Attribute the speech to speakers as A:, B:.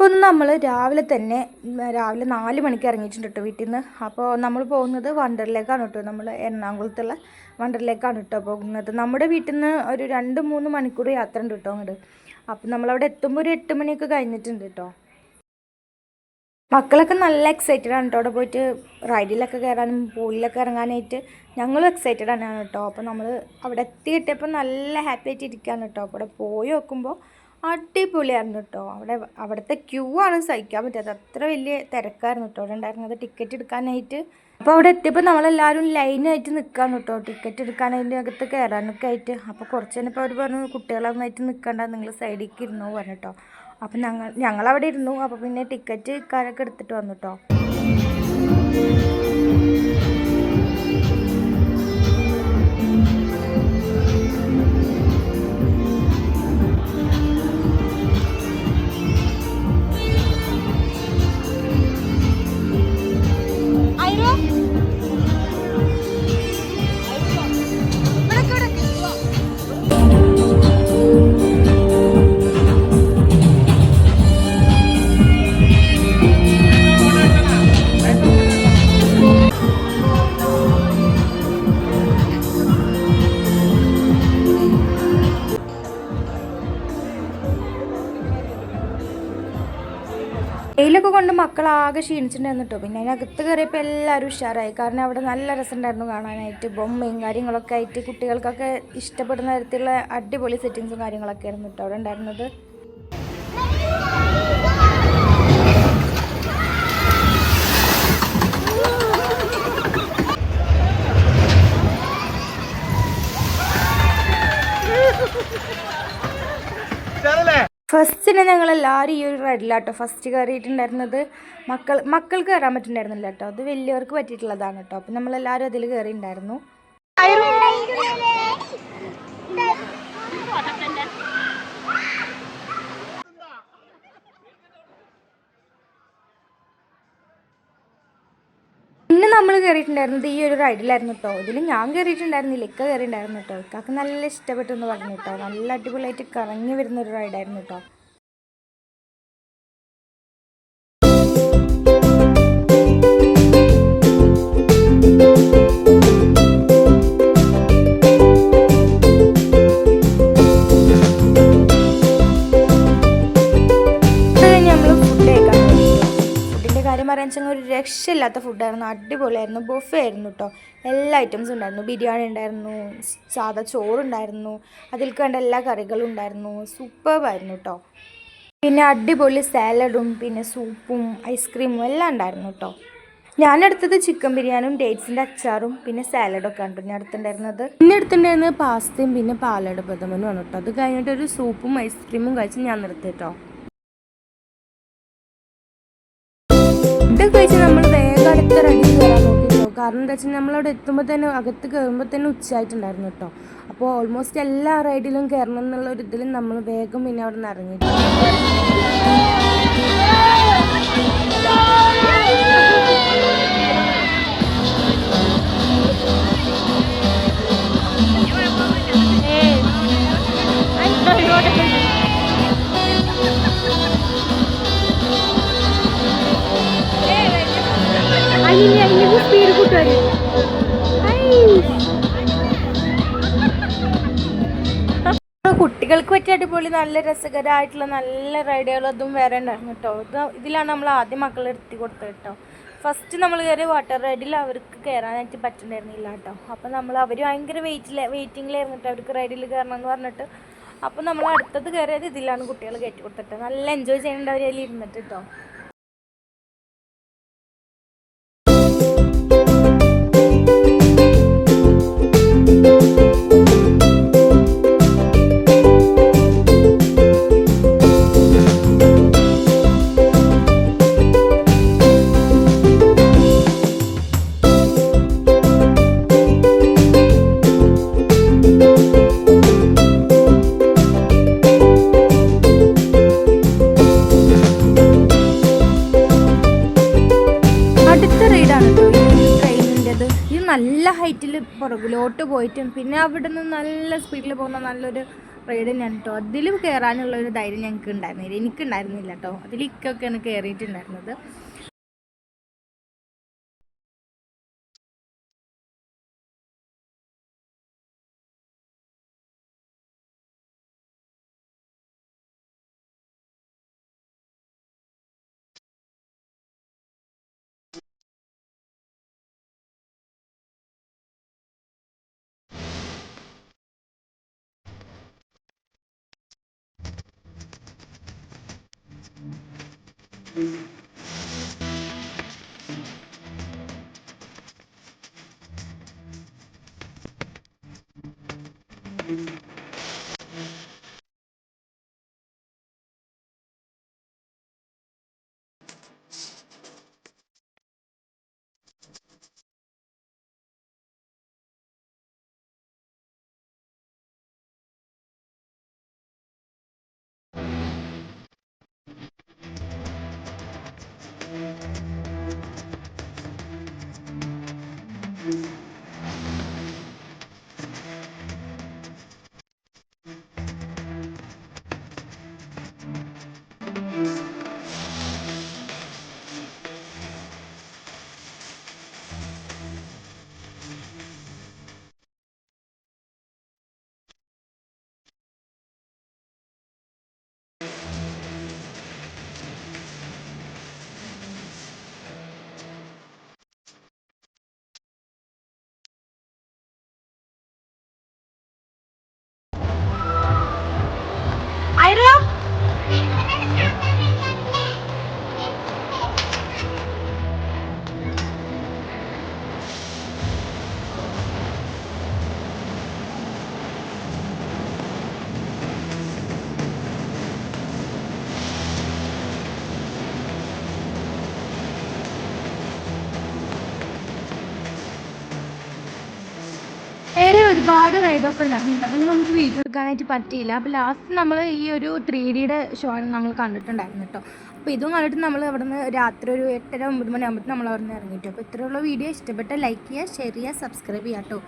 A: അപ്പോൾ നമ്മൾ രാവിലെ 4 മണിക്ക് ഇറങ്ങിയിട്ടുണ്ട് കേട്ടോ വീട്ടിൽ നിന്ന്. അപ്പോൾ നമ്മൾ പോകുന്നത് വണ്ടർലേക്കാണ് കേട്ടോ. നമ്മൾ എറണാകുളത്തുള്ള വണ്ടർലേക്കാണ് കേട്ടോ പോകുന്നത്. നമ്മുടെ വീട്ടിൽ നിന്ന് ഒരു 2-3 മണിക്കൂർ യാത്ര ഉണ്ട് കേട്ടോ അങ്ങോട്ട്. അപ്പോൾ നമ്മളവിടെ എത്തുമ്പോൾ ഒരു 8 മണിയൊക്കെ കഴിഞ്ഞിട്ടുണ്ട് കേട്ടോ. മക്കളൊക്കെ നല്ല എക്സൈറ്റഡ് ആണ് കേട്ടോ അവിടെ പോയിട്ട് റൈഡിലൊക്കെ കയറാനും പൂളിലൊക്കെ ഇറങ്ങാനായിട്ട്. ഞങ്ങളും എക്സൈറ്റഡ് ആണ് കേട്ടോ. അപ്പോൾ നമ്മൾ അവിടെ എത്തിയിട്ടപ്പോൾ നല്ല ഹാപ്പി ആയിട്ട് ഇരിക്കുകയാണ് കേട്ടോ. അപ്പോൾ അവിടെ പോയി നോക്കുമ്പോൾ അടിപൊളിയായിരുന്നു കേട്ടോ. അവിടുത്തെ ക്യൂ ആണ് സഹിക്കാൻ പറ്റാത്തത്, അത്ര വലിയ തിരക്കായിരുന്നു കേട്ടോ അവിടെ ഉണ്ടായിരുന്നത് ടിക്കറ്റ് എടുക്കാനായിട്ട്. അപ്പോൾ അവിടെ എത്തിയപ്പോൾ നമ്മളെല്ലാവരും ലൈനായിട്ട് നിൽക്കുകയാണ് കേട്ടോ ടിക്കറ്റ് എടുക്കാനായിട്ട് അകത്ത് കയറാനൊക്കെ ആയിട്ട്. അപ്പോൾ കുറച്ച് കഴിഞ്ഞപ്പോൾ അവർ പറഞ്ഞു കുട്ടികളൊന്നായിട്ട് നിൽക്കണ്ട, നിങ്ങൾ സൈഡിലേക്ക് ഇരുന്നോ പറഞ്ഞിട്ടോ. അപ്പം ഞങ്ങളവിടെ ഇരുന്നു. അപ്പോൾ പിന്നെ ടിക്കറ്റ് കാരൊക്കെ എടുത്തിട്ട് വന്നു കേട്ടോ. വെയിലൊക്കെ കൊണ്ട് മക്കളാകെ ക്ഷീണിച്ചിട്ടുണ്ടായിരുന്നു കേട്ടോ. പിന്നെ അതിനകത്ത് കയറിയപ്പോൾ എല്ലാവരും ഉഷാറായി. കാരണം അവിടെ നല്ല രസമുണ്ടായിരുന്നു കാണാനായിട്ട്. ബൊമ്മയും കാര്യങ്ങളൊക്കെ ആയിട്ട് കുട്ടികൾക്കൊക്കെ ഇഷ്ടപ്പെടുന്ന തരത്തിലുള്ള അടിപൊളി സെറ്റിങ്സും കാര്യങ്ങളൊക്കെ ആയിരുന്നു കേട്ടോ അവിടെ ഉണ്ടായിരുന്നത്. ഫസ്റ്റിന് ഞങ്ങളെല്ലാവരും ഈ ഒരു റൈഡിലാട്ടോ ഫസ്റ്റ് കയറിയിട്ടുണ്ടായിരുന്നത്. മക്കൾക്ക് കയറാൻ പറ്റുന്നുണ്ടായിരുന്നില്ല കേട്ടോ, അത് വലിയവർക്ക് പറ്റിയിട്ടുള്ളതാണ് കേട്ടോ. അപ്പം നമ്മളെല്ലാവരും അതിൽ കയറിയിട്ടുണ്ടായിരുന്നു. പിന്നെ നമ്മൾ കയറിയിട്ടുണ്ടായിരുന്നത് ഈ ഒരു റൈഡിലായിരുന്നു കേട്ടോ. ഇതിൽ ഞാൻ കയറിയിട്ടുണ്ടായിരുന്നില്ല, ഇക്ക കയറിയിട്ടുണ്ടായിരുന്നു കേട്ടോ. ഇക്കാക്ക് നല്ല ഇഷ്ടപ്പെട്ടു എന്ന് പറഞ്ഞു കേട്ടോ. നല്ല അടിപൊളിയായിട്ട് കറങ്ങി വരുന്ന ഒരു റൈഡായിരുന്നു കേട്ടോ. ഒരു രക്ഷയില്ലാത്ത ഫുഡായിരുന്നു, അടിപൊളിയായിരുന്നു. ബൊഫേ ആയിരുന്നു കേട്ടോ. എല്ലാ ഐറ്റംസും ഉണ്ടായിരുന്നു. ബിരിയാണി ഉണ്ടായിരുന്നു, സാധാ ചോറുണ്ടായിരുന്നു, അതിൽ കണ്ട എല്ലാ കറികളും ഉണ്ടായിരുന്നു. സൂപ്പർബായിരുന്നു കേട്ടോ. പിന്നെ അടിപൊളി സാലഡും പിന്നെ സൂപ്പും ഐസ്ക്രീമും എല്ലാം ഉണ്ടായിരുന്നു കേട്ടോ. ഞാനെടുത്തത് ചിക്കൻ ബിരിയാണിയും ഡേറ്റ്സിൻ്റെ അച്ചാറും പിന്നെ സാലഡൊക്കെ ആണ് ഞാൻ എടുത്തിട്ടുണ്ടായിരുന്നത്. പിന്നെ എടുത്തിട്ടുണ്ടായിരുന്നത് പാസ്തയും പിന്നെ പാലട പ്രഥമനും ആണ് കേട്ടോ. അത് കഴിഞ്ഞിട്ടൊരു സൂപ്പും ഐസ്ക്രീമും കഴിച്ച് ഞാൻ നിർത്തി കേട്ടോ. ഫുഡൊക്കെ കഴിച്ച് നമ്മൾ വേഗം അടുത്ത റെഡി കയറാൻ നോക്കിട്ടോ. കാരണം എന്താ വെച്ചാൽ നമ്മളവിടെ എത്തുമ്പോൾ തന്നെ അകത്ത് കയറുമ്പോൾ തന്നെ ഉച്ചയായിട്ടുണ്ടായിരുന്നു കേട്ടോ. അപ്പോൾ ഓൾമോസ്റ്റ് എല്ലാ റൈഡിലും കയറണം എന്നുള്ള ഒരു ഇതിലും നമ്മൾ വേഗം പിന്നെ അവിടെ നിന്ന് ഇറങ്ങി. കുട്ടികൾക്ക് പറ്റിയ അടിപൊളി നല്ല രസകരമായിട്ടുള്ള നല്ല റൈഡുകളതും വേറെ ഉണ്ടായിരുന്നു കേട്ടോ. ഇതിലാണ് നമ്മൾ ആദ്യം മക്കളെ എടുത്തി കൊടുത്തത് കേട്ടോ. ഫസ്റ്റ് നമ്മൾ കയറിയ വാട്ടർ റൈഡിൽ അവർക്ക് കയറാനായിട്ട് പറ്റുന്നുണ്ടായിരുന്നില്ല കേട്ടോ. അപ്പോൾ അവർ ഭയങ്കര വെയിറ്റിങ്ങിലായിരുന്നു കേട്ടോ അവർക്ക് റൈഡിൽ കയറണം എന്ന് പറഞ്ഞിട്ട്. അപ്പോൾ നമ്മൾ അടുത്തത് കയറിയത് ഇതിലാണ് കുട്ടികൾ കയറ്റി കൊടുത്തിട്ട് നല്ല എൻജോയ് ചെയ്യുന്നുണ്ട് അവർ അതിൽ ഇരുന്നിട്ട് കേട്ടോ. നല്ല ഹൈറ്റിൽ പുറകിലോട്ട് പോയിട്ടും പിന്നെ അവിടെ നിന്ന് നല്ല സ്പീഡിൽ പോകുന്ന നല്ലൊരു റൈഡ് തന്നെയാണ് കേട്ടോ. അതിൽ കയറാനുള്ളൊരു ധൈര്യം എനിക്കുണ്ടായിരുന്നില്ല കേട്ടോ. അതിൽ ഇക്കൊക്കെയാണ് കയറിയിട്ടുണ്ടായിരുന്നത്. ഒരുപാട് റൈഡൊക്കെ ഉണ്ടായിരുന്നു. അതൊന്നും നമുക്ക് വീഡിയോ എടുക്കാനായിട്ട് പറ്റിയില്ല. അപ്പോൾ ലാസ്റ്റ് നമ്മൾ ഈ ഒരു 3Dയുടെ ഷോ ആണ് നമ്മൾ കണ്ടിട്ടുണ്ടായിരുന്നു കേട്ടോ. അപ്പോൾ ഇതും കണ്ടിട്ട് നമ്മൾ അവിടെ നിന്ന് രാത്രി ഒരു 8:30-9 മണിയാകുമ്പോൾ നമ്മൾ അവിടെ നിന്ന് ഇറങ്ങിയിട്ടു. അപ്പോൾ ഇത്രയുള്ള വീഡിയോ ഇഷ്ടപ്പെട്ട ലൈക്ക് ചെയ്യുക, ഷെയർ ചെയ്യുക, സബ്സ്ക്രൈബ് ചെയ്യുക കേട്ടോ.